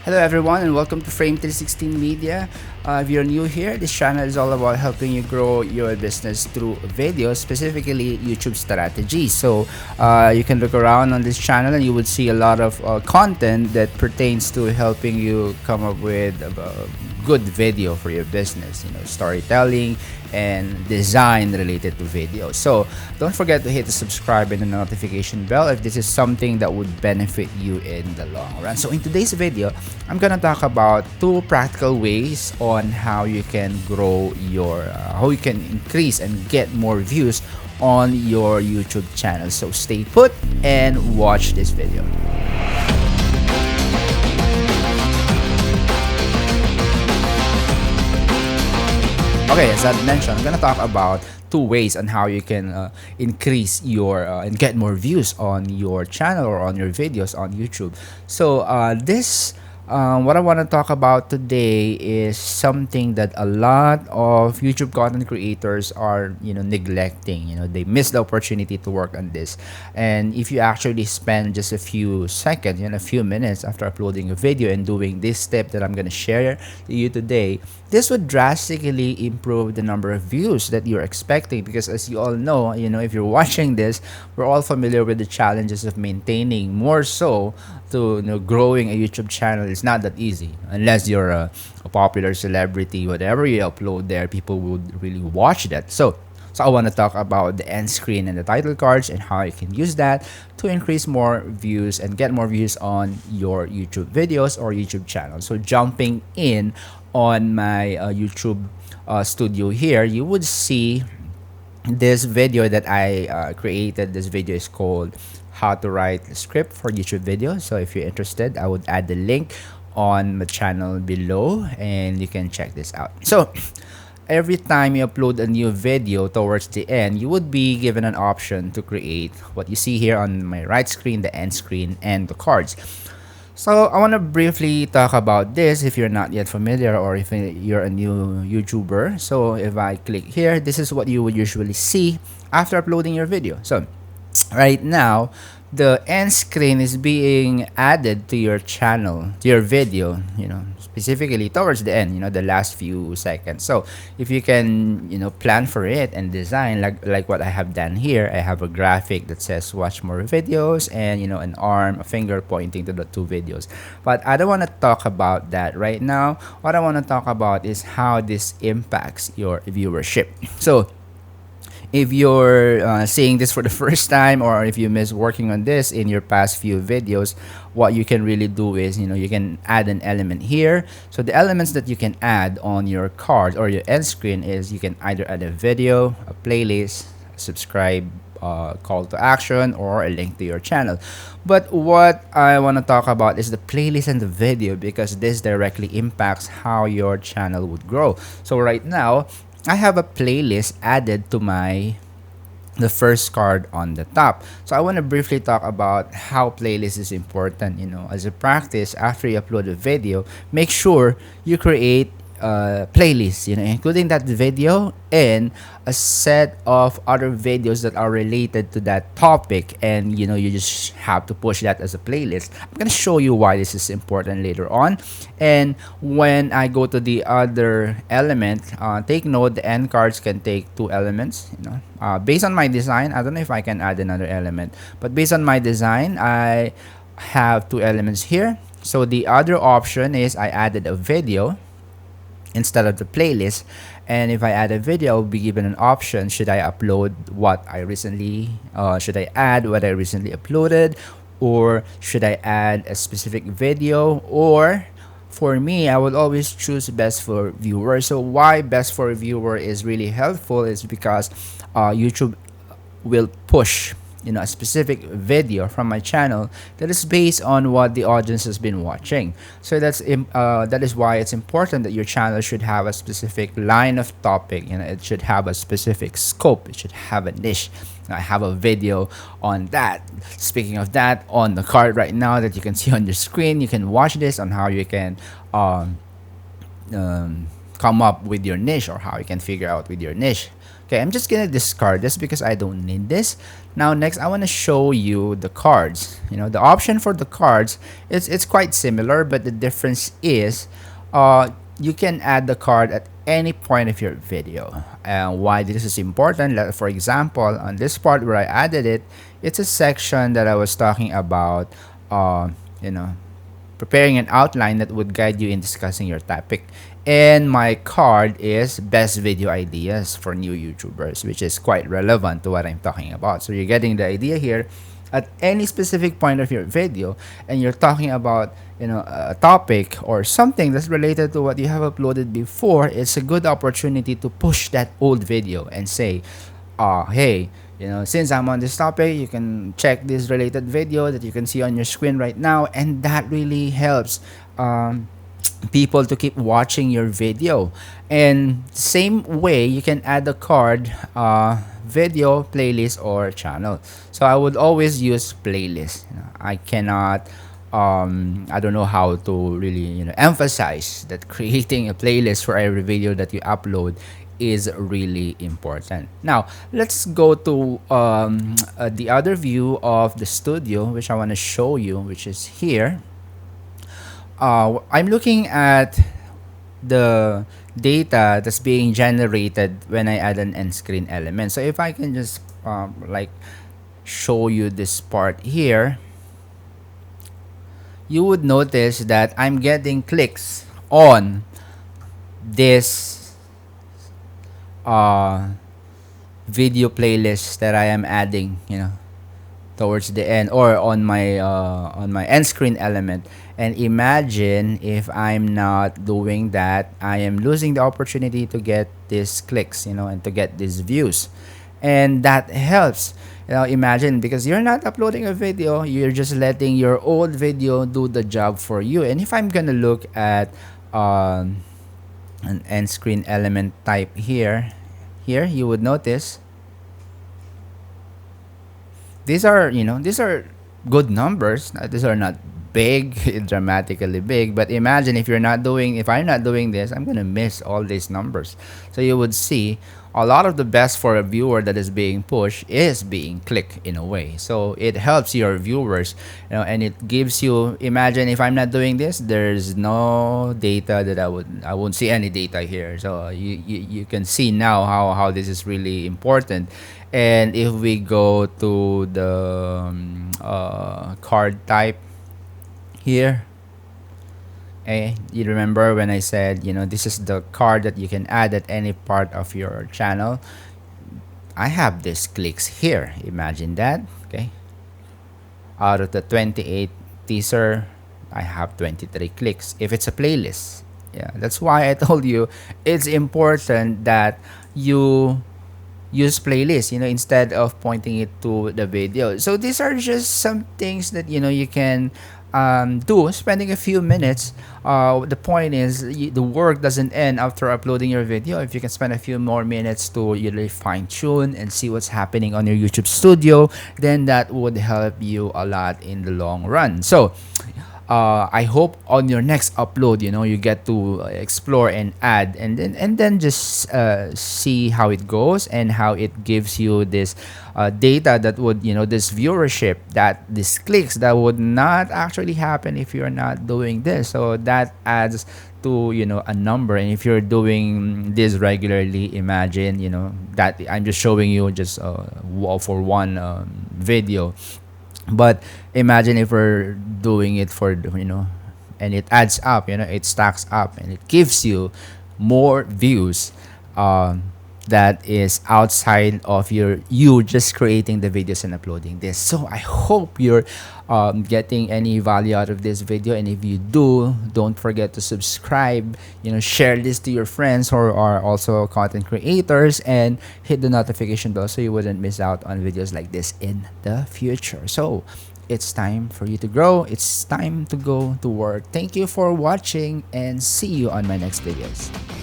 Hello everyone and welcome to Frame 316 Media. If you're new here, this channel is all about helping you grow your business through videos, specifically YouTube strategies. So you can look around on this channel and you would see a lot of content that pertains to helping you come up with a good video for your business, storytelling and design related to video. So don't forget to hit the subscribe and the notification bell if this is something that would benefit you in the long run. So in today's video, I'm gonna talk about two practical ways on how you can grow how you can increase and get more views on your YouTube channel. So stay put and watch this video. Okay, as I mentioned, I'm gonna talk about two ways on how you can increase your and get more views on your channel or on your videos on YouTube. So what I want to talk about today is something that a lot of YouTube content creators are, neglecting. They miss the opportunity to work on this. And if you actually spend just a few seconds, a few minutes after uploading a video and doing this step that I'm gonna share to you today, this would drastically improve the number of views that you're expecting. Because as you all know, if you're watching this, we're all familiar with the challenges of maintaining, more so to growing a YouTube channel. It's not that easy unless you're a popular celebrity. Whatever you upload there, people would really watch that. So I want to talk about the end screen and the title cards and how you can use that to increase more views and get more views on your YouTube videos or YouTube channel. So jumping in on my YouTube studio here, you would see this video that I created. This video is called how to write a script for YouTube video. So if you're interested, I would add the link on my channel below and you can check this out. So every time you upload a new video, towards the end, you would be given an option to create what you see here on my right screen, the end screen, and the cards. So I want to briefly talk about this if you're not yet familiar or if you're a new YouTuber. So if I click here, this is what you would usually see after uploading your video. So right now, the end screen is being added to your channel, to your video, specifically towards the end, the last few seconds. So if you can, plan for it and design like what I have done here, I have a graphic that says watch more videos and, an arm, a finger pointing to the two videos. But I don't want to talk about that right now. What I want to talk about is how this impacts your viewership. So if you're seeing this for the first time, or if you miss working on this in your past few videos, what you can really do is, you can add an element here. So the elements that you can add on your card or your end screen is you can either add a video, a playlist, subscribe, call to action, or a link to your channel. But what I want to talk about is the playlist and the video, because this directly impacts how your channel would grow. So right now, I have a playlist added to the first card on the top. So I want to briefly talk about how playlist is important. As a practice, after you upload a video, make sure you create playlist, including that video and a set of other videos that are related to that topic, and you just have to push that as a playlist. I'm gonna show you why this is important later on. And when I go to the other element, take note the end cards can take two elements. Based on my design, I don't know if I can add another element, but based on my design, I have two elements here. So the other option is I added a video instead of the playlist. And if I add a video, I'll be given an option. Should I upload should I add what I recently uploaded, or should I add a specific video? Or for me, I would always choose best for viewer. So why best for viewer is really helpful is because YouTube will push a specific video from my channel that is based on what the audience has been watching. So that is why it's important that your channel should have a specific line of topic. It should have a specific scope. It should have a niche. I have a video on that. Speaking of that, on the card right now that you can see on your screen, you can watch this on how you can come up with your niche, or how you can figure out with your niche. Okay, I'm just gonna discard this because I don't need this. Now next, I want to show you the cards. The option for the cards, it's quite similar, but the difference is you can add the card at any point of your video. And why this is important, for example, on this part where I added it, it's a section that I was talking about, you know preparing an outline that would guide you in discussing your topic. And my card is best video ideas for new YouTubers, which is quite relevant to what I'm talking about. So you're getting the idea here. At any specific point of your video, and you're talking about a topic or something that's related to what you have uploaded before, it's a good opportunity to push that old video and say, hey, since I'm on this topic, you can check this related video that you can see on your screen right now. And that really helps people to keep watching your video. And same way, you can add a card, video, playlist, or channel. So I would always use playlist. I cannot I don't know how to really emphasize that creating a playlist for every video that you upload is really important. Now let's go to the other view of the studio, which I want to show you, which is here. I'm looking at the data that's being generated when I add an end screen element. So if I can just like show you this part here, you would notice that I'm getting clicks on this video playlist that I am adding, towards the end, or on my end screen element. And imagine if I'm not doing that, I am losing the opportunity to get these clicks, and to get these views. And that helps. Imagine, because you're not uploading a video, you're just letting your old video do the job for you. And if I'm gonna look at an end screen element type here, you would notice these are good numbers. These are not big, dramatically big, but imagine if I'm not doing this, I'm gonna miss all these numbers. So you would see a lot of the best for a viewer that is being pushed is being clicked in a way. So it helps your viewers, and it gives you, imagine if I'm not doing this, there's no data that I won't see any data here. So you can see now how this is really important. And if we go to the card type here, you remember when I said, this is the card that you can add at any part of your channel. I have these clicks here. Imagine that. Okay. Out of the 28 teaser, I have 23 clicks. If it's a playlist, yeah, that's why I told you it's important that you use playlist, instead of pointing it to the video. So these are just some things that you can do, spending a few minutes. The point is, the work doesn't end after uploading your video. If you can spend a few more minutes to really fine tune and see what's happening on your YouTube studio, then that would help you a lot in the long run. So I hope on your next upload, you get to explore and add, and then just see how it goes, and how it gives you this data that would, this viewership, that these clicks that would not actually happen if you're not doing this. So that adds to a number. And if you're doing this regularly, imagine that I'm just showing you just for one video. But imagine if we're doing it for, and it adds up, it stacks up, and it gives you more views that is outside of you just creating the videos and uploading this. So I hope you're getting any value out of this video. And if you do, don't forget to subscribe, share this to your friends who are also content creators, and hit the notification bell so you wouldn't miss out on videos like this in the future. So it's time for you to grow. It's time to go to work. Thank you for watching, and see you on my next videos.